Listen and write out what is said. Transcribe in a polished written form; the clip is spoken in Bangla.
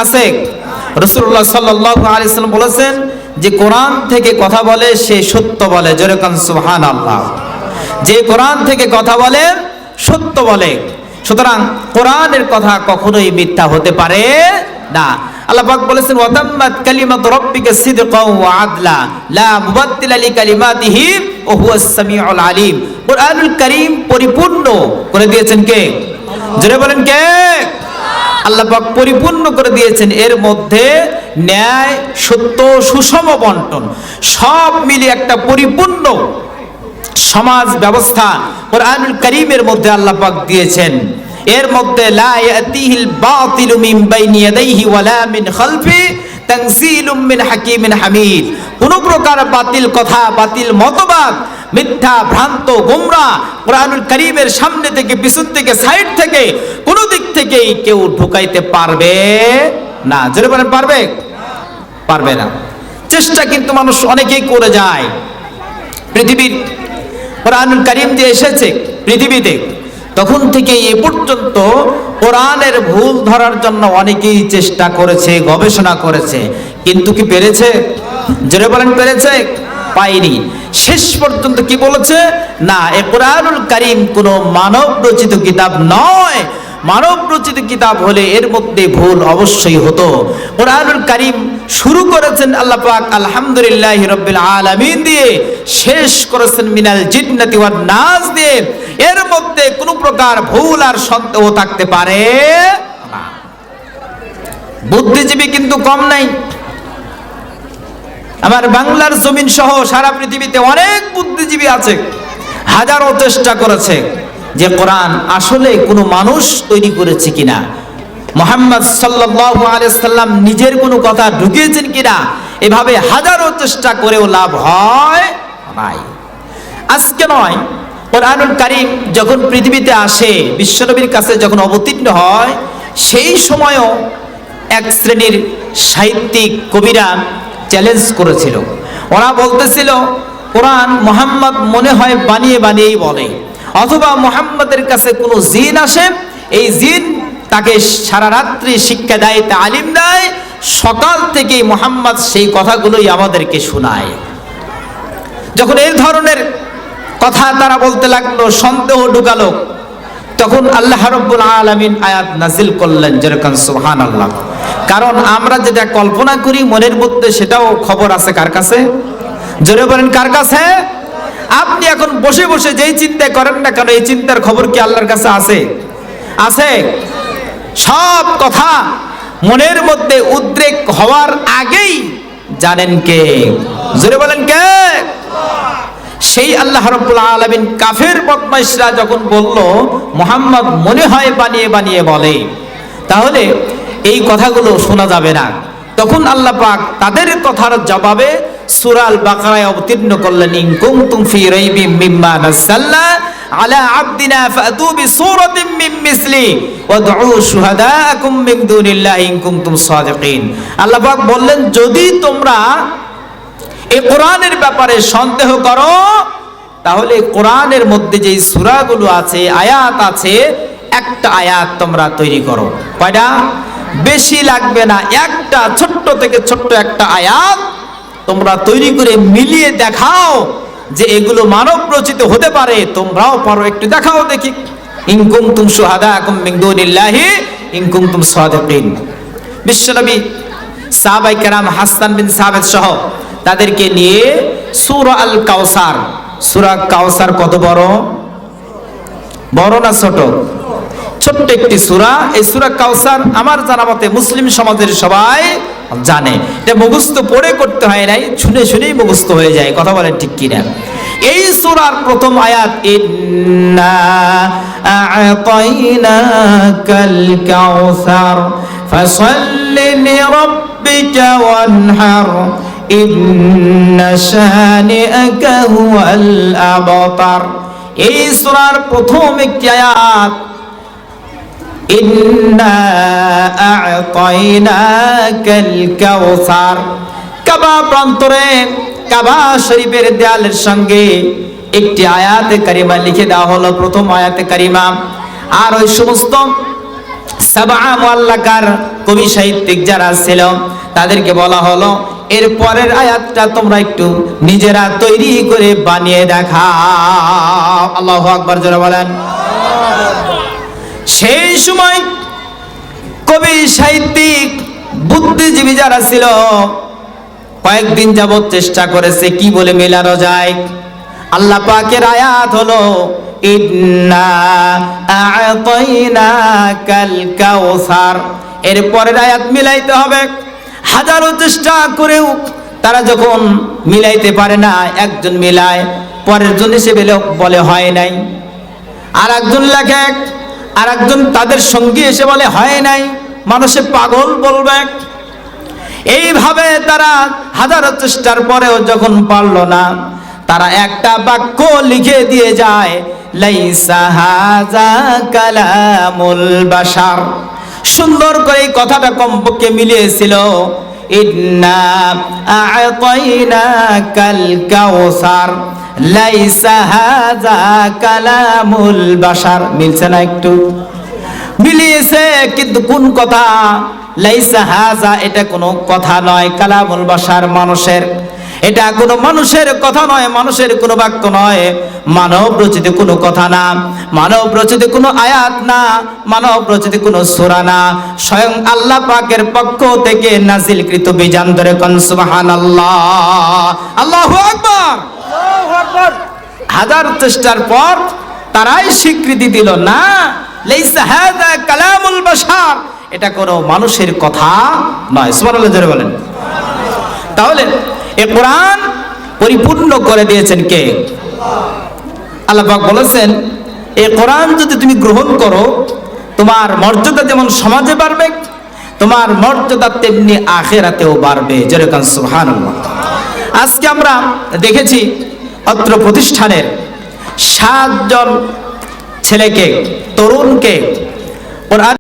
আছে? রাসূলুল্লাহ সাল্লাল্লাহু আলাইহি ওয়াসাল্লাম বলেছেন যে কোরআন থেকে কথা বলে সে সত্য বলে। জোরে কান সুবহানাল্লাহ। যে কোরআন থেকে কথা বলে সত্য বলে। সুতরাং কোরআনের কথা কখনোই মিথ্যা হতে পারে না। আল্লাহ পাক বলেছেন ওয়াতাম্মাত কালিমাতু রাব্বিকা সিদকাও ওয়া আদলা লা মুবাদদিলা লিকালিমাতিহি ওয়া হুয়াস সামিউল আলিম। কোরআনুল কারীম পরিপূর্ণ করে দিয়েছেন কে? জোরে বলেন কে? আল্লাহ পাক পরিপূর্ণ করে দিয়েছেন। এর মধ্যে ন্যায়, সত্য, সুষম বন্টন সব মিলিয়ে একটা পরিপূর্ণ সমাজ ব্যবস্থা কোরআনুল কারীমের মধ্যে আল্লাহ পাক দিয়েছেন। এর মধ্যে লা ইয়াতিহিল বাতিলু মিন বাইনি ইয়াদাইহি ওয়ালা মিন খালফি তানসিলুম মিন হাকিমিন হামিদ। কোন প্রকার বাতিল কথা, বাতিল মতবাদ, মিথ্যা, ভ্রান্ত, গোমরা কোরআনুল কারীমের সামনে থেকে, পিছন থেকে, সাইড থেকে, কোন দিক থেকেই কেউ ঢুকাইতে পারবে না। জোরে বলেন পারবে? পারবে না। চেষ্টা কিন্তু মানুষ অনেকেই করে যায়। পৃথিবীর কোরআনুল কারীম যে এসেছে পৃথিবীতে, তখন থেকে এ পর্যন্ত কোরআনের ভুল ধরার জন্য অনেকেই চেষ্টা করেছে, গবেষণা করেছে, কিন্তু কি পেরেছে? জোরে বলেন পেরেছে? পায়নি। শেষ পর্যন্ত কি বলেছে? না, এ কোরআনুল কারীম কোনো মানব রচিত কিতাব নয়। মানব রচিত কিতাব হলে এর মধ্যে ভুল অবশ্যই হতো। কোরআনুল কারীম শুরু করেছেন আল্লাহ পাক আলহামদুলিল্লাহি রাব্বিল আলামিন দিয়ে, শেষ করেছেন মিনাল জিন্নাতি ওয়ান নাস দিয়ে। এর মধ্যে কোনো প্রকার ভুল আর সন্দেহ থাকতে পারে না। বুদ্ধিজীবী কিন্তু কম নাই। আমার বাংলার জমিন সহ সারা পৃথিবীতে অনেক বুদ্ধিজীবী আছে, হাজারো চেষ্টা করেছে যে কোরআন আসলে কোনো মানুষ তৈরি করেছে কিনা, মুহাম্মদ সাল্লাল্লাহু আলাইহি সাল্লাম নিজের কোনো কথা ঢুকিয়েছেন কিনা। এভাবে হাজারো চেষ্টা করেও লাভ হয় নাই। আজকে নয়, কোরআনুল কারীম যখন পৃথিবীতে আসে, বিশ্বনবীর কাছে যখন অবতীর্ণ হয়, সেই সময়ও এক শ্রেণীর সাহিত্যিক কবিরা চ্যালেঞ্জ করেছিল। ওরা বলতেছিল কোরআন মুহাম্মদ মনে হয় বানিয়ে বানিয়েই বলে, অথবা মুহাম্মদের কাছে কোনো জিন আসে, এই জিন তাকে সারা রাত্রি শিক্ষা দেয়, তালিম দেয়, সকাল থেকে মুহাম্মদ সেই কথাগুলোই আমাদেরকে শোনায়। যখন এই ধরনের কথা তারা বলতে লাগলো, সন্দেহ ঢুকালো, তখন আল্লাহ রাব্বুল আলামিন আয়াত নাজিল করলেন, যেরকম সুবহানাল্লাহ। কারণ আমরা যেটা কল্পনা করি মনের মধ্যে, সেটাও খবর আছে কার কাছে? জোরে বলেন কার কাছে? আপনি এখন বসে বসে যেই চিন্তা করেন না কেন, এই চিন্তার খবর কি আল্লাহর কাছে আছে? আছে। সব কথা মনের মধ্যে উদ্রেক হওয়ার আগেই জানেন কে? জোরে বলেন কে? সেই আল্লাহ রাব্বুল আলামিন কাফের বদমাইশরা যখন বলল মুহাম্মদ মনে হয় বানিয়ে বানিয়ে বলে, তাহলে এই কথাগুলো শোনা যাবে না, তখন আল্লাহ পাক তাদের কথার জবাবে সূরা আল বাকারায় অবতীর্ণ করলেন, ইন কুনতুম ফি রাইবিম মিম্মা নাযালনা আলা আবদিনা ফাতু বিসূরাতিন মিন মিসলি ওয়াদউ শুহাদাআকুম মিন দুনিল্লাহি ইন কুনতুম সাদিকিন। আল্লাহ পাক বললেন, যদি তোমরা এই কোরআনের ব্যাপারে সন্দেহ করো, তাহলে কোরআনের মধ্যে যেই সূরাগুলো আছে, আয়াত আছে, একটা আয়াত তোমরা তৈরি করো। কয়টা? বেশি লাগবে না, একটা ছোট্ট থেকে ছোট্ট একটা আয়াত তোমরা তৈরি করে মিলিয়ে দেখাও যে এগুলো মানব রচিত হতে পারে। তোমরাও পারো, একটু দেখাও দেখি। ইন কুনতুম শুহাদাআকুম মিন দুনিল্লাহি ইন কুনতুম সাদিকিন। বিশ্বনবী সাহাবায়ে কেরাম হাসান বিন সাবিত সহ তাদেরকে নিয়ে সূরা আল কাউসার, সূরা কাউসার কত বড়? বড় না ছোট? ছোট্ট একটি সূরা। এই সূরা কাউসার আমার জানা মতে মুসলিম সমাজের সবাই জানে। এটা মুখস্থ পড়ে করতে হয় নাই, শুনে শুনেই মুখস্থ হয়ে যায়। কথা বলেন ঠিক কিনা? এই সূরার প্রথম আয়াত, ইন্না আ'তাইনাকাল কাউসার ফাসাল্লি লিরাব্বিকা ওয়ানহার ইন্না শানিআকা হুয়াল আবতার। এই সূরার প্রথম একটি আয়াত, ইন্না আ'তাইনাকাল কাউসার। কাবা প্রান্তরে, কাবা শরীফের দেয়ালের সঙ্গে একটি আয়াতে কারিমা লিখে দেওয়া হলো, প্রথম আয়াতে কারিমা। আর ওই সমস্ত সাবআ মুআল্লাকার কবি সাহিত্যিক যারা ছিল তাদেরকে বলা হলো এর পরের আয়াতটা তোমরা একটু নিজেরা তৈরি করে বানিয়ে দেখাও। আল্লাহু আকবার জোরে বলেন। সেই সময় কবি সাহিত্যিক বুদ্ধিজীবী যারা ছিল কয়েকদিন যাবত চেষ্টা করেছে কি বলে মেলানো যায়। আল্লাহ পাকের আয়াত হলো ইন্না আ'তাইনাকাল কাউসার, এর পরের আয়াত মিলাইতে হবে। হাজারো চেষ্টা করেও তারা যখন মিলাইতে পারে না, একজন মিলায়, পরের জন এসে বলে হয় নাই, আর একজন লেখে, আর একজন তাদের সঙ্গী এসে বলে হয় নাই, মানুষে পাগল বলবে। এইভাবে তারা হাজারো চেষ্টার পরেও যখন পারল না, তারা একটা বাক্য লিখে দিয়ে যায়, লাইসা হাযা কালামুল বাশার। সুন্দর করে এই কথাটা কমপক্ষে মিলিয়েছিল, ইন্না আ'তাইনাকাল কাউসার লাইসা হাযা কালামুল বাশার। মিলছে না? একটু মিলিয়েছে, কিন্তু কোন কথা? লাইসা হাযা, এটা কোনো কথা নয়। কালামুল বাশার, মানুষের, এটা কোনো মানুষের কথা নয়, মানুষের কোনো বাক্য নয়, মানব রচিত কোনো কথা না, মানব রচিত কোনো আয়াত না, মানব রচিত কোনো সূরা না, স্বয়ং আল্লাহ পাকের পক্ষ থেকে নাজিলকৃত বিধান। ধরে কোন সুবহানাল্লাহ, আল্লাহু আকবার, আল্লাহু আকবার। হাজার চেষ্টার পর তারাই স্বীকৃতি দিল, না, লাইসা হাযা কালামুল বাশার, এটা কোনো মানুষের কথা নয়। সুবহানাল্লাহ জোরে বলেন। তাহলে এই কোরআন পরিপূর্ণ করে দিয়েছেন কে? আল্লাহ পাক বলেছেন এই কোরআন যদি তুমি গ্রহণ করো, তোমার মর্যাদা যেমন সমাজে বাড়বে, তোমার মর্যাদা তেমনি আখিরাতেও বাড়বে। জোরে কান সুবহানাল্লাহ। আজকে আমরা দেখেছি অত্র প্রতিষ্ঠানের 7 জন ছেলেকে, তরুণকে কোরআন